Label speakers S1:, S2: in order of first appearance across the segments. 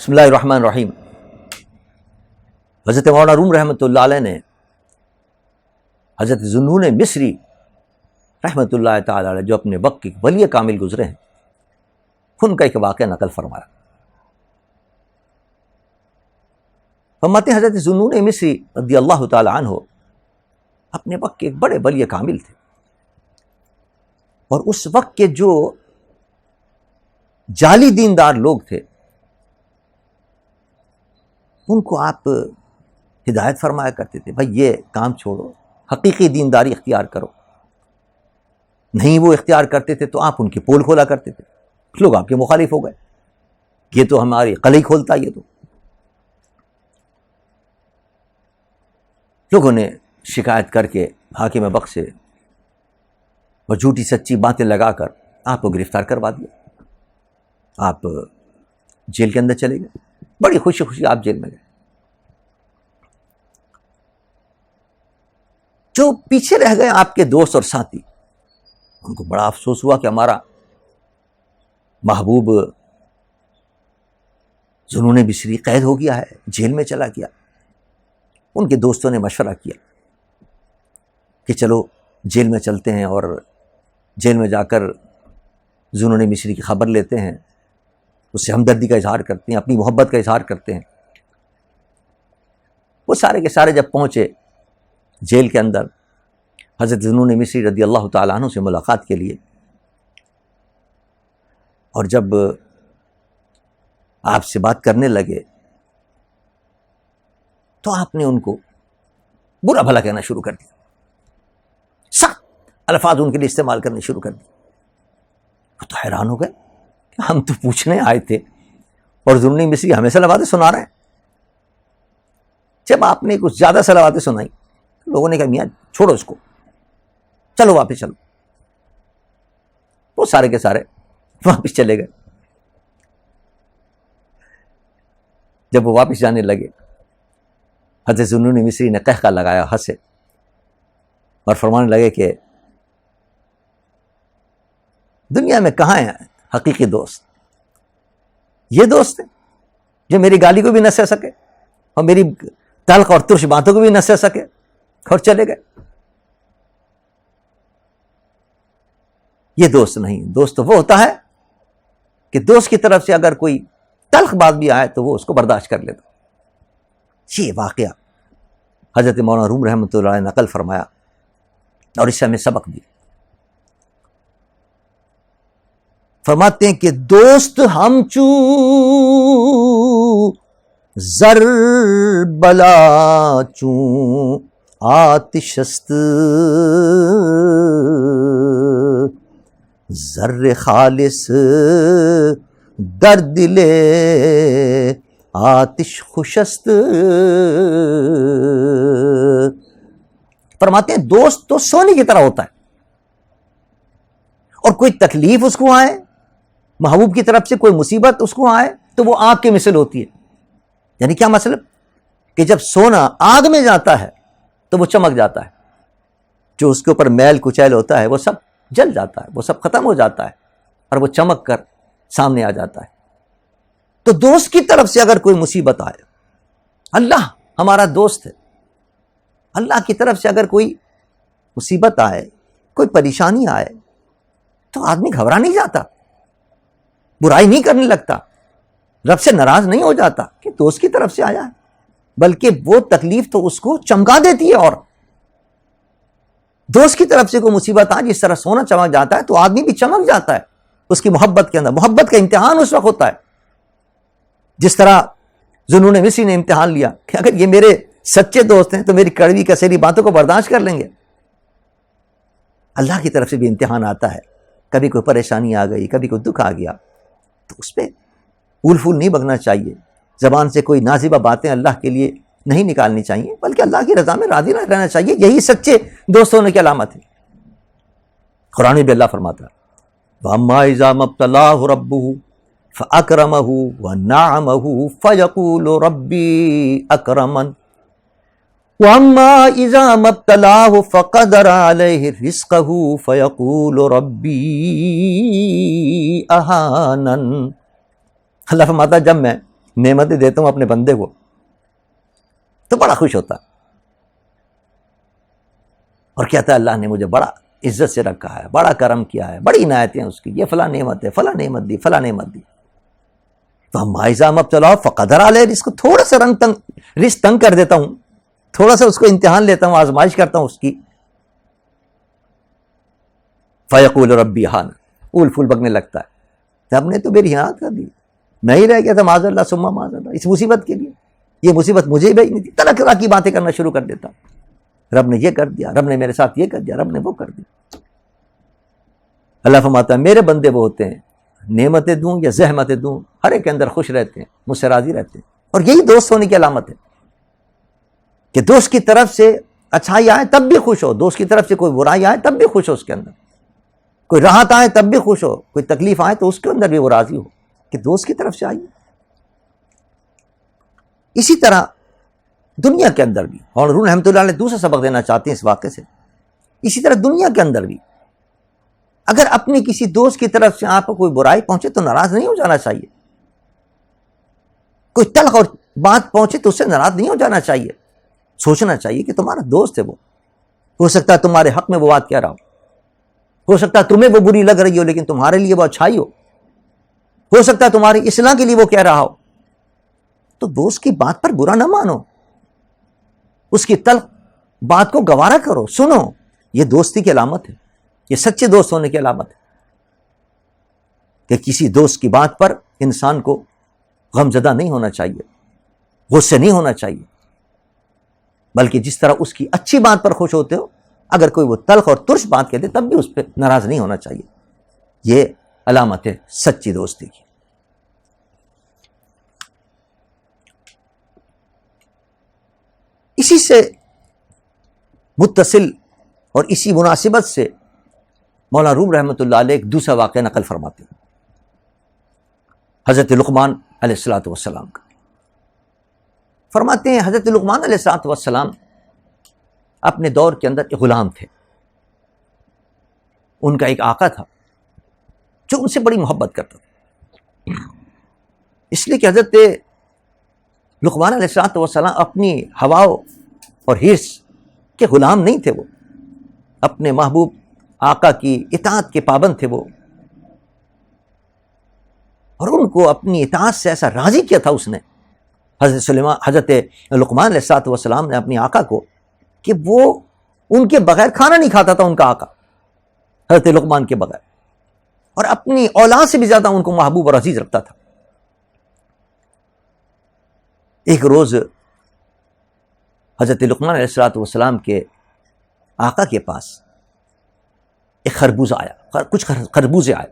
S1: بسم اللہ الرحمن الرحیم۔ حضرت مولانا روم رحمۃ اللہ علیہ نے حضرت ذوالنون مصری رحمۃ اللہ تعالی علیہ جو اپنے وقت کے ولی کامل گزرے ہیں، ان کا ایک واقعہ نقل فرمایا۔ فرماتے ہیں حضرت ذوالنون مصری رضی اللہ تعالی عنہ اپنے وقت کے ایک بڑے ولی کامل تھے، اور اس وقت کے جو جعلی دیندار لوگ تھے ان کو آپ ہدایت فرمایا کرتے تھے، بھائی یہ کام چھوڑو، حقیقی دینداری اختیار کرو۔ نہیں وہ اختیار کرتے تھے تو آپ ان کی پول کھولا کرتے تھے، لوگ آپ کے مخالف ہو گئے، یہ تو ہماری قلعی کھولتا، یہ تو لوگوں نے شکایت کر کے حاکم وقت سے اور جھوٹی سچی باتیں لگا کر آپ کو گرفتار کروا دیا، آپ جیل کے اندر چلے گئے، بڑی خوشی خوشی آپ جیل میں گئے۔ جو پیچھے رہ گئے آپ کے دوست اور ساتھی، ان کو بڑا افسوس ہوا کہ ہمارا محبوب ذوالنون مصری قید ہو گیا ہے، جیل میں چلا گیا۔ ان کے دوستوں نے مشورہ کیا کہ چلو جیل میں چلتے ہیں اور جیل میں جا کر ذوالنون مصری کی خبر لیتے ہیں، اس سے ہمدردی کا اظہار کرتے ہیں، اپنی محبت کا اظہار کرتے ہیں۔ وہ سارے کے سارے جب پہنچے جیل کے اندر حضرت ذوالنون مصری رضی اللہ تعالیٰ عنہ سے ملاقات کے لیے، اور جب آپ سے بات کرنے لگے تو آپ نے ان کو برا بھلا کہنا شروع کر دیا، سخت الفاظ ان کے لیے استعمال کرنے شروع کر دیے۔ وہ تو حیران ہو گئے کہ ہم تو پوچھنے آئے تھے اور ذوالنون مصری ہمیں صلواتیں سنا رہے ہیں۔ جب آپ نے کچھ زیادہ صلواتیں سنائی، لوگوں نے کہا میاں چھوڑو اس کو، چلو واپس چلو۔ وہ سارے کے سارے واپس چلے گئے۔ جب وہ واپس جانے لگے، حضرت ذوالنون مصری نے قہقہ لگایا، ہنسے اور فرمانے لگے کہ دنیا میں کہاں ہیں حقیقی دوست؟ یہ دوست ہیں جو میری گالی کو بھی نہ سہ سکے اور میری تلخ اور ترش باتوں کو بھی نہ سہ سکے، اور چلے گئے۔ یہ دوست نہیں، دوست وہ ہوتا ہے کہ دوست کی طرف سے اگر کوئی تلخ بات بھی آئے تو وہ اس کو برداشت کر لیتا۔ یہ واقعہ حضرت مولانا روم رحمۃ اللہ علیہ نے نقل فرمایا، اور اس سے ہمیں سبق دی۔ فرماتے ہیں کہ دوست ہم چو زر بلا چوں آتش است، زر خالص در دل آتش خوش است۔ فرماتے ہیں دوست تو سونے کی طرح ہوتا ہے، اور کوئی تکلیف اس کو آئے، محبوب کی طرف سے کوئی مصیبت اس کو آئے تو وہ آگ کی مثل ہوتی ہے۔ یعنی کیا مطلب؟ کہ جب سونا آگ میں جاتا ہے تو وہ چمک جاتا ہے، جو اس کے اوپر میل کچیل ہوتا ہے وہ سب جل جاتا ہے، وہ سب ختم ہو جاتا ہے، اور وہ چمک کر سامنے آ جاتا ہے۔ تو دوست کی طرف سے اگر کوئی مصیبت آئے، اللہ ہمارا دوست ہے، اللہ کی طرف سے اگر کوئی مصیبت آئے، کوئی پریشانی آئے تو آدمی گھبرا نہیں جاتا، برائی نہیں کرنے لگتا، رب سے ناراض نہیں ہو جاتا کہ دوست کی طرف سے آیا ہے، بلکہ وہ تکلیف تو اس کو چمکا دیتی ہے۔ اور دوست کی طرف سے کوئی مصیبت آئے، جس طرح سونا چمک جاتا ہے تو آدمی بھی چمک جاتا ہے اس کی محبت کے اندر۔ محبت کا امتحان اس وقت ہوتا ہے، جس طرح ذوالنون مصری نے امتحان لیا کہ اگر یہ میرے سچے دوست ہیں تو میری کڑوی کسیری باتوں کو برداشت کر لیں گے۔ اللہ کی طرف سے بھی امتحان آتا ہے، کبھی کوئی پریشانی آ گئی، کبھی کوئی دکھ آ گیا تو اس پہ پھول پھول نہیں بگنا چاہیے، زبان سے کوئی نازیبہ باتیں اللہ کے لیے نہیں نکالنی چاہیے، بلکہ اللہ کی رضا میں راضی رہنا چاہیے۔ یہی سچے دوست ہونے کی علامت ہے۔ قرآن میں بھی اللہ فرماتا ہے وَأَمَّا إِذَا مَا ابْتَلَاهُ رَبُّهُ فَأَكْرَمَهُ وَنَعَمَهُ فَيَقُولُ رَبِّي أَكْرَمَنِ وَأَمَّا إِذَا مَا ابْتَلَاهُ فَقَدَرَ عَلَيْهِ رِزْقَهُ فَيَقُولُ رَبِّي أَهَانَنِ۔ اللہ فرماتا ہے جب میں نعمتیں دیتا ہوں اپنے بندے کو تو بڑا خوش ہوتا اور کہتا ہے اللہ نے مجھے بڑا عزت سے رکھا ہے، بڑا کرم کیا ہے، بڑی عنایتیں اس کی، یہ فلاں نعمت ہے، فلاں نعمت دی، فلاں نعمت دی. تو ہم مائزہ مبتلا فقدر علیہ رزق، تھوڑا سا رزق تنگ کر دیتا ہوں، تھوڑا سا اس کو امتحان لیتا ہوں، آزمائش کرتا ہوں اس کی. فیقول ربی ہان، اول پھول بکنے لگتا ہے، ہم نے تو میری ہاتھ کر دی، میں ہی رہ گیا تھا معاذ اللہ ثم معاذ اللہ اس مصیبت کے لیے، یہ مصیبت مجھے ہی بھیجنی تھی. طرح طرح کی باتیں کرنا شروع کر دیتا، رب نے یہ کر دیا، رب نے میرے ساتھ یہ کر دیا، رب نے وہ کر دیا. اللہ فرماتا ہے میرے بندے وہ ہوتے ہیں نعمتیں دوں یا زحمتیں دوں ہر ایک کے اندر خوش رہتے ہیں، مجھ سے راضی رہتے ہیں. اور یہی دوست ہونے کی علامت ہے کہ دوست کی طرف سے اچھائی آئے تب بھی خوش ہو، دوست کی طرف سے کوئی برائی آئے تب بھی خوش ہو، اس کے اندر کوئی راحت آئے تب بھی خوش ہو، کوئی تکلیف آئے تو اس کے اندر بھی وہ راضی ہو کہ دوست کی طرف سے آئی. اسی طرح دنیا کے اندر بھی، اور رحمۃ اللہ علیہ دوسرا سبق دینا چاہتے ہیں اس واقعے سے، اسی طرح دنیا کے اندر بھی اگر اپنی کسی دوست کی طرف سے آپ کو کوئی برائی پہنچے تو ناراض نہیں ہو جانا چاہیے، کوئی تلخ اور بات پہنچے تو اس سے ناراض نہیں ہو جانا چاہیے. سوچنا چاہیے کہ تمہارا دوست ہے، وہ ہو سکتا ہے تمہارے حق میں وہ بات کہہ رہا ہو سکتا ہے تمہیں وہ بری لگ رہی ہو لیکن تمہارے لیے وہ اچھائی ہو سکتا ہے تمہاری اصلاح کے لیے وہ کہہ رہا ہو. تو دوست کی بات پر برا نہ مانو، اس کی تلخ بات کو گوارا کرو، سنو. یہ دوستی کی علامت ہے، یہ سچے دوست ہونے کی علامت ہے کہ کسی دوست کی بات پر انسان کو غمزدہ نہیں ہونا چاہیے، غصے نہیں ہونا چاہیے، بلکہ جس طرح اس کی اچھی بات پر خوش ہوتے ہو اگر کوئی وہ تلخ اور ترش بات کہتے تب بھی اس پہ ناراض نہیں ہونا چاہیے. یہ علامت ہے سچی دوستی کی. اسی سے متصل اور اسی مناسبت سے مولانا روم رحمۃ اللہ علیہ ایک دوسرا واقعہ نقل فرماتے ہیں حضرت لقمان علیہ الصلوۃ والسلام کا. فرماتے ہیں حضرت لقمان علیہ الصلوۃ والسلام اپنے دور کے اندر ایک غلام تھے. ان کا ایک آقا تھا جو ان سے بڑی محبت کرتا تھا، اس لیے کہ حضرت لقمان علیہ الصلوۃ والسلام اپنی ہوا اور حرص کے غلام نہیں تھے، وہ اپنے محبوب آقا کی اطاعت کے پابند تھے وہ، اور ان کو اپنی اطاعت سے ایسا راضی کیا تھا اس نے حضرت لقمان علیہ الصلوۃ والسلام نے اپنی آقا کو کہ وہ ان کے بغیر کھانا نہیں کھاتا تھا. ان کا آقا حضرت لقمان کے بغیر، اور اپنی اولاد سے بھی زیادہ ان کو محبوب اور عزیز رکھتا تھا. ایک روز حضرت لقمان علیہ الصلوۃ والسلام کے آقا کے پاس ایک خربوزہ آیا، کچھ خربوزے آئے.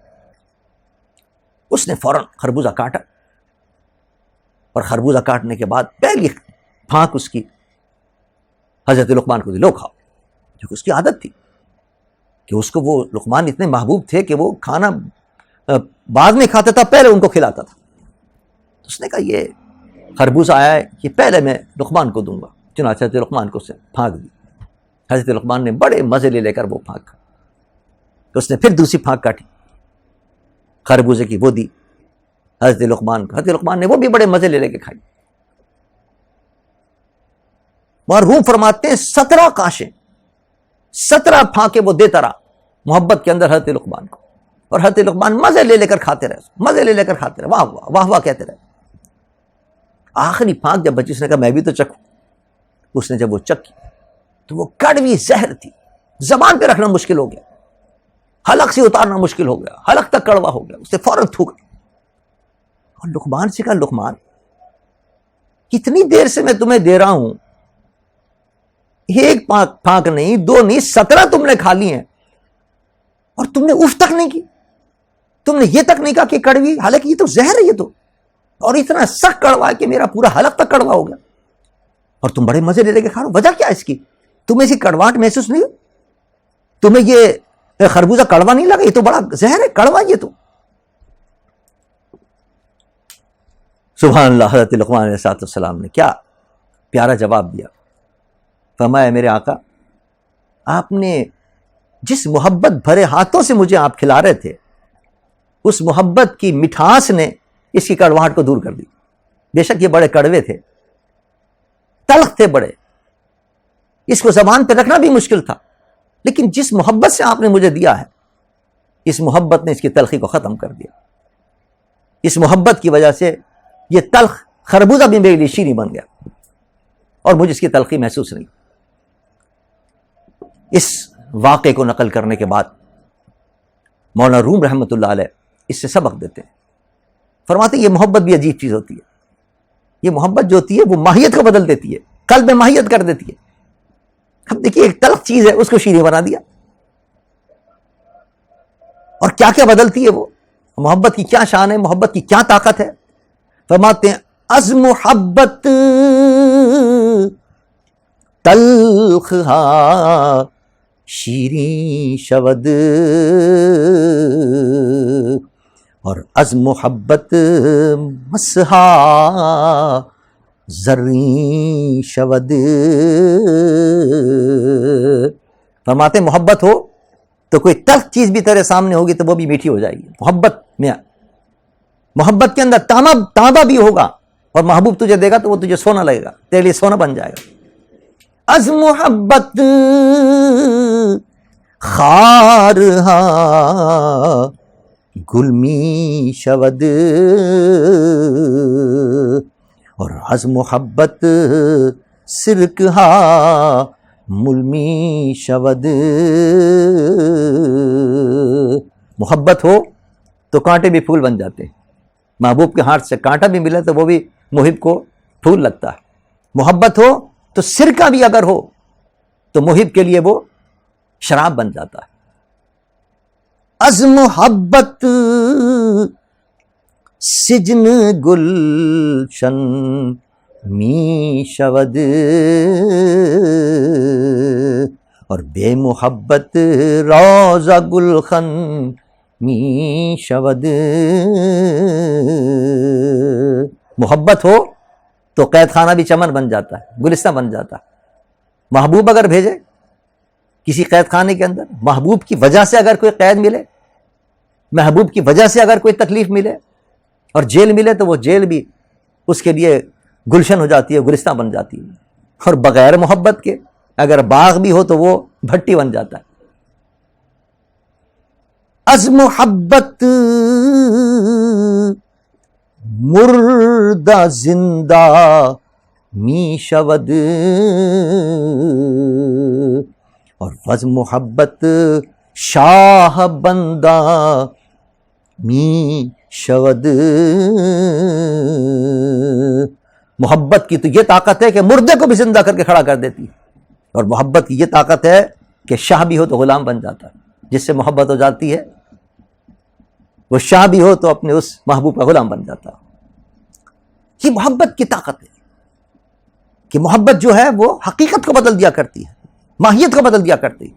S1: اس نے فوراً خربوزہ کاٹا، اور خربوزہ کاٹنے کے بعد پہلی پھانک اس کی حضرت لقمان کو دی، لو کھاؤ، کیونکہ اس کی عادت تھی کہ اس کو وہ لقمان اتنے محبوب تھے کہ وہ کھانا بعد میں کھاتا تھا، پہلے ان کو کھلاتا تھا. اس نے کہا یہ خربوزہ آیا ہے کہ پہلے میں لقمان کو دوں گا. چنانچہ حضرت لقمان کو اس نے پھانک دی. حضرت لقمان نے بڑے مزے لے کر وہ پھانک کھا. اس نے پھر دوسری پھانک کاٹی خربوزے کی، وہ دی حضرت لقمان کو. حضرت لقمان نے وہ بھی بڑے مزے لے کے کھائی. مرحوم فرماتے ہیں 17 کاشیں 17 پھانکے وہ دیتا رہا محبت کے اندر حضرت لقمان کو، اور حضرت لقمان مزے لے کر کھاتے رہے، مزے لے کر کھاتے رہے، واہ واہ واہ واہ کہتے رہے. آخری پھانک جب بچی، اس نے کہا میں بھی تو چکھوں. اس نے جب وہ چکی تو وہ کڑوی زہر تھی، زبان پہ رکھنا مشکل ہو گیا، حلق سے اتارنا مشکل ہو گیا، حلق تک کڑوا ہو گیا. اس نے فوراً تھوک. اور لقمان سے کہا لقمان کتنی دیر سے میں تمہیں دے رہا ہوں، ایک پھانک نہیں، 2 نہیں، 17 تم نے کھا لی ہیں، اور تم نے اف تک نہیں کی، تم نے یہ تک نہیں کہا کہ کڑوی، حالانکہ یہ تو زہر ہے، یہ تو اور اتنا سخت کڑوا ہے کہ میرا پورا حلق تک کڑوا ہو گیا، اور تم بڑے مزے لے کے کھا رہے ہو. وجہ کیا اس کی؟ تمہیں اسی کڑواہٹ محسوس نہیں ہو؟ تمہیں یہ خربوزہ کڑوا نہیں لگا؟ یہ تو بڑا زہر ہے، کڑوا. یہ تو سبحان اللہ. حضرت لقمان علیہ السلام نے کیا پیارا جواب دیا. فرمایا میرے آقا آپ نے جس محبت بھرے ہاتھوں سے مجھے آپ کھلا رہے تھے، اس محبت کی مٹھاس نے اس کی کڑواہٹ کو دور کر دی. بے شک یہ بڑے کڑوے تھے، تلخ تھے بڑے، اس کو زبان پہ رکھنا بھی مشکل تھا، لیکن جس محبت سے آپ نے مجھے دیا ہے، اس محبت نے اس کی تلخی کو ختم کر دیا۔ اس محبت کی وجہ سے یہ تلخ خربوزہ بھی میرے لیے شیریں بن گیا، اور مجھے اس کی تلخی محسوس نہیں۔ اس واقعے کو نقل کرنے کے بعد مولانا روم رحمۃ اللہ علیہ اس سے سبق دیتے ہیں، فرماتے ہیں یہ محبت بھی عجیب چیز ہوتی ہے، یہ محبت جو ہوتی ہے وہ ماہیت کو بدل دیتی ہے، قلب میں ماہیت کر دیتی ہے۔ اب دیکھیے ایک تلخ چیز ہے اس کو شیریں بنا دیا، اور کیا کیا بدلتی ہے وہ محبت کی کیا شان ہے، محبت کی کیا طاقت ہے۔ فرماتے ہیں از محبت تلخ ہا شیریں شود، اور از محبت مسحا زریں شود۔ فرماتے محبت ہو تو کوئی تلخ چیز بھی تیرے سامنے ہوگی تو وہ بھی میٹھی ہو جائے گی۔ محبت کے اندر تانبا بھی ہوگا، اور محبوب تجھے دے گا تو وہ تجھے سونا لگے گا، تیرے لیے سونا بن جائے گا۔ از محبت خار ہاں گلمی شود، اور از محبت سرک ہاں ملمی شود۔ محبت ہو تو کانٹے بھی پھول بن جاتے ہیں، محبوب کے ہاتھ سے کانٹا بھی ملے تو وہ بھی محب کو پھول لگتا ہے۔ محبت ہو تو سرکہ بھی اگر ہو تو محب کے لیے وہ شراب بن جاتا ہے۔ از محبت سجن گلشن می شود، اور بے محبت روضہ گلخن می شود۔ محبت ہو تو قید خانہ بھی چمن بن جاتا ہے، گلستہ بن جاتا ہے۔ محبوب اگر بھیجے کسی قید خانے کے اندر، محبوب کی وجہ سے اگر کوئی قید ملے، محبوب کی وجہ سے اگر کوئی تکلیف ملے اور جیل ملے تو وہ جیل بھی اس کے لیے گلشن ہو جاتی ہے، گلستہ بن جاتی ہے۔ اور بغیر محبت کے اگر باغ بھی ہو تو وہ بھٹی بن جاتا ہے۔ از محبت مردہ زندہ می شود، اور وز محبت شاہ بندہ می شود۔ محبت کی تو یہ طاقت ہے کہ مردے کو بھی زندہ کر کے کھڑا کر دیتی ہے، اور محبت کی یہ طاقت ہے کہ شاہ بھی ہو تو غلام بن جاتا ہے۔ جس سے محبت ہو جاتی ہے وہ شاہ بھی ہو تو اپنے اس محبوب کا غلام بن جاتا ہے۔ یہ محبت کی طاقت ہے کہ محبت جو ہے وہ حقیقت کو بدل دیا کرتی ہے، ماہیت کو بدل دیا کرتی ہے۔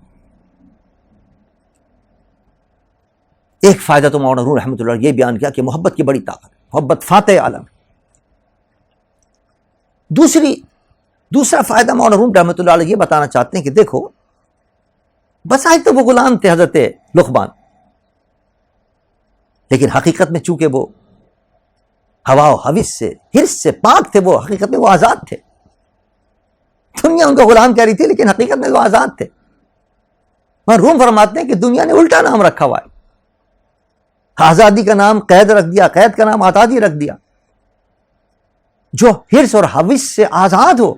S1: ایک فائدہ تو مولانا روم رحمۃ اللہ یہ بیان کیا کہ محبت کی بڑی طاقت ہے، محبت فاتح عالم۔ دوسرا فائدہ مولانا روم رحمۃ اللہ علیہ یہ بتانا چاہتے ہیں کہ دیکھو بظاہر تو وہ غلام تھے حضرت لقمان، لیکن حقیقت میں چونکہ وہ ہوا و حوث سے، حرص سے پاک تھے، وہ حقیقت میں وہ آزاد تھے۔ دنیا ان کو غلام کہہ رہی تھی لیکن حقیقت میں وہ آزاد تھے۔ روم فرماتے ہیں کہ دنیا نے الٹا نام رکھا ہوا ہے، آزادی کا نام قید رکھ دیا، قید کا نام آزادی رکھ دیا۔ جو حرص اور حوث سے آزاد ہو،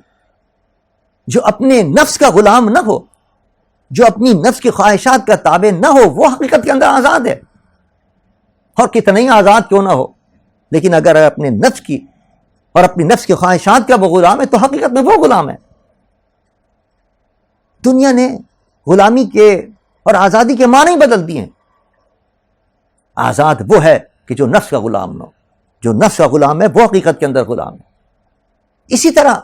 S1: جو اپنے نفس کا غلام نہ ہو، جو اپنی نفس کی خواہشات کا تابع نہ ہو، وہ حقیقت کے اندر آزاد ہے۔ اور کتنا ہی آزاد کیوں نہ ہو، لیکن اگر اپنے نفس کی اور اپنی نفس کی خواہشات کا وہ غلام ہے تو حقیقت میں وہ غلام ہے۔ دنیا نے غلامی کے اور آزادی کے معنی بدل دیے ہیں۔ آزاد وہ ہے کہ جو نفس کا غلام نہ ہو، جو نفس کا غلام ہے وہ حقیقت کے اندر غلام ہے۔ اسی طرح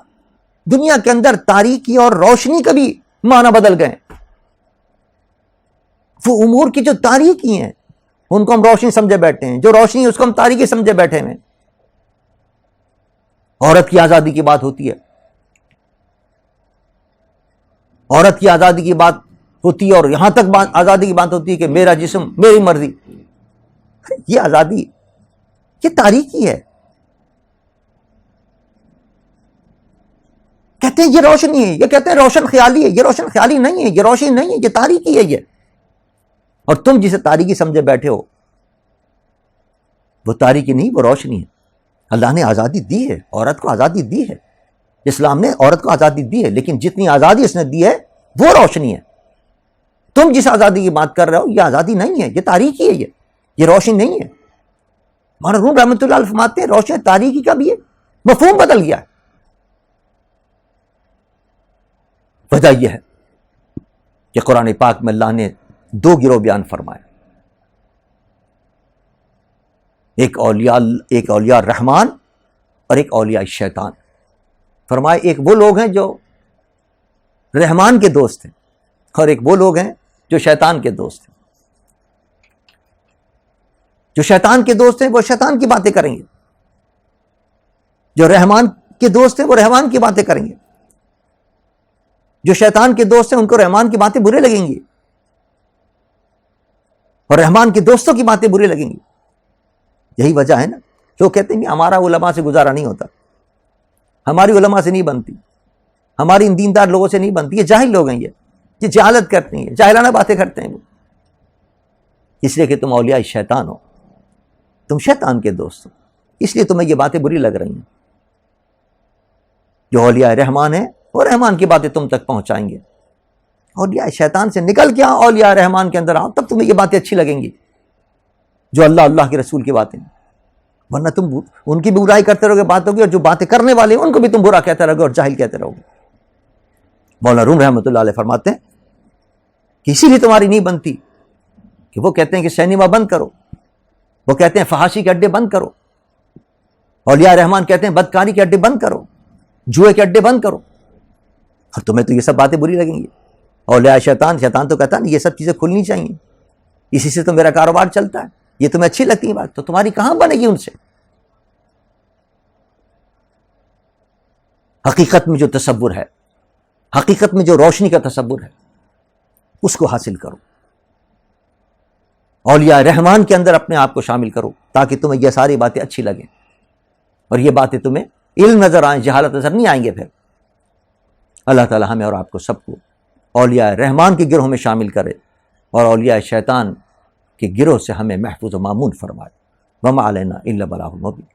S1: دنیا کے اندر تاریکی اور روشنی کا بھی معنی بدل گئے۔ وہ امور کی جو تاریکی ہیں ان کو ہم روشنی سمجھے بیٹھے ہیں، جو روشنی اس کو ہم تاریکی سمجھے بیٹھے ہیں۔ عورت کی آزادی کی بات ہوتی ہے، عورت کی آزادی کی بات ہوتی ہے، اور یہاں تک آزادی کی بات ہوتی ہے کہ میرا جسم میری مرضی۔ یہ آزادی یہ تاریکی ہے، کہتے ہیں یہ روشنی ہے، یہ کہتے ہیں روشن خیالی ہے، یہ روشن خیالی نہیں ہے، یہ روشنی نہیں ہے، یہ تاریکی ہے یہ. اور تم جسے تاریکی سمجھے بیٹھے ہو وہ تاریکی نہیں، وہ روشنی ہے. اللہ نے آزادی دی ہے، عورت کو آزادی دی ہے، اسلام نے عورت کو آزادی دی ہے، لیکن جتنی آزادی اس نے دی ہے وہ روشنی ہے. تم جس آزادی کی بات کر رہے ہو یہ آزادی نہیں ہے، یہ تاریکی ہے، یہ روشنی نہیں ہے. مولانا روم رحمۃ اللہ علیہ فرماتے ہیں روشنی تاریکی کا بھی ہے، مفہوم بدل گیا ہے. وجہ یہ ہے کہ قرآن پاک میں اللہ نے دو گروہ بیان فرمائے، ایک اولیاء رحمان اور ایک اولیاء شیطان. فرمائے ایک وہ لوگ ہیں جو رحمان کے دوست ہیں اور ایک وہ لوگ ہیں جو شیطان کے دوست ہیں. جو شیطان کے دوست ہیں وہ شیطان کی باتیں کریں گے، جو رحمان کے دوست ہیں وہ رحمان کی باتیں کریں گے. جو شیطان کے دوست ہیں ان کو رحمان کی باتیں برے لگیں گی اور رحمان کے دوستوں کی باتیں برے لگیں گی. یہی وجہ ہے نا جو کہتے ہیں کہ ہمارا علماء سے گزارا نہیں ہوتا، ہماری علماء سے نہیں بنتی، ہماری ان دیندار لوگوں سے نہیں بنتی. یہ جاہل لوگ ہیں، یہ جہالت کرتے ہیں، جاہلانہ باتیں کرتے ہیں وہ. اس لیے کہ تم اولیاء شیطان ہو، تم شیطان کے دوست ہو، اس لیے تمہیں یہ باتیں بری لگ رہی ہیں. جو اولیاء رحمان ہیں وہ رحمان کی باتیں تم تک پہنچائیں گے. اولیاء شیطان سے نکل کے آؤ، اولیاء رحمان کے اندر آؤ، تب تمہیں یہ باتیں اچھی لگیں گی جو اللہ کے رسول کی باتیں. ورنہ تم ان کی بھی برائی کرتے رہو گے، بات ہوگی، اور جو باتیں کرنے والے ہیں ان کو بھی تم برا کہتے رہو گے اور جاہل کہتے رہو گے. مولانا روم رحمۃ اللہ علیہ فرماتے ہیں کہ اسی لیے تمہاری نہیں بنتی کہ وہ کہتے ہیں کہ سینما بند کرو، وہ کہتے ہیں فحاشی کے اڈے بند کرو. اولیاء رحمان کہتے ہیں بدکاری کے اڈے بند کرو، جوئے کے اڈے بند کرو، اور تمہیں تو یہ سب باتیں بری لگیں گی. اولیاء شیطان تو کہتا ہے یہ سب چیزیں کھلنی چاہیے، اسی سے تو میرا کاروبار چلتا ہے، یہ تمہیں اچھی لگتی ہے بات، تو تمہاری کہاں بنے گی ان سے. حقیقت میں جو تصور ہے، حقیقت میں جو روشنی کا تصور ہے اس کو حاصل کرو. اولیاء رحمان کے اندر اپنے آپ کو شامل کرو تاکہ تمہیں یہ ساری باتیں اچھی لگیں اور یہ باتیں تمہیں علم نظر آئیں، جہالت نظر نہیں آئیں گے. پھر اللہ تعالی ہمیں اور آپ کو سب کو اولیاء رحمان کے گروہ میں شامل کرے اور اولیاء شیطان کے گروہ سے ہمیں محفوظ و مامون فرمائے. وما علینا الا البلاغ المبین.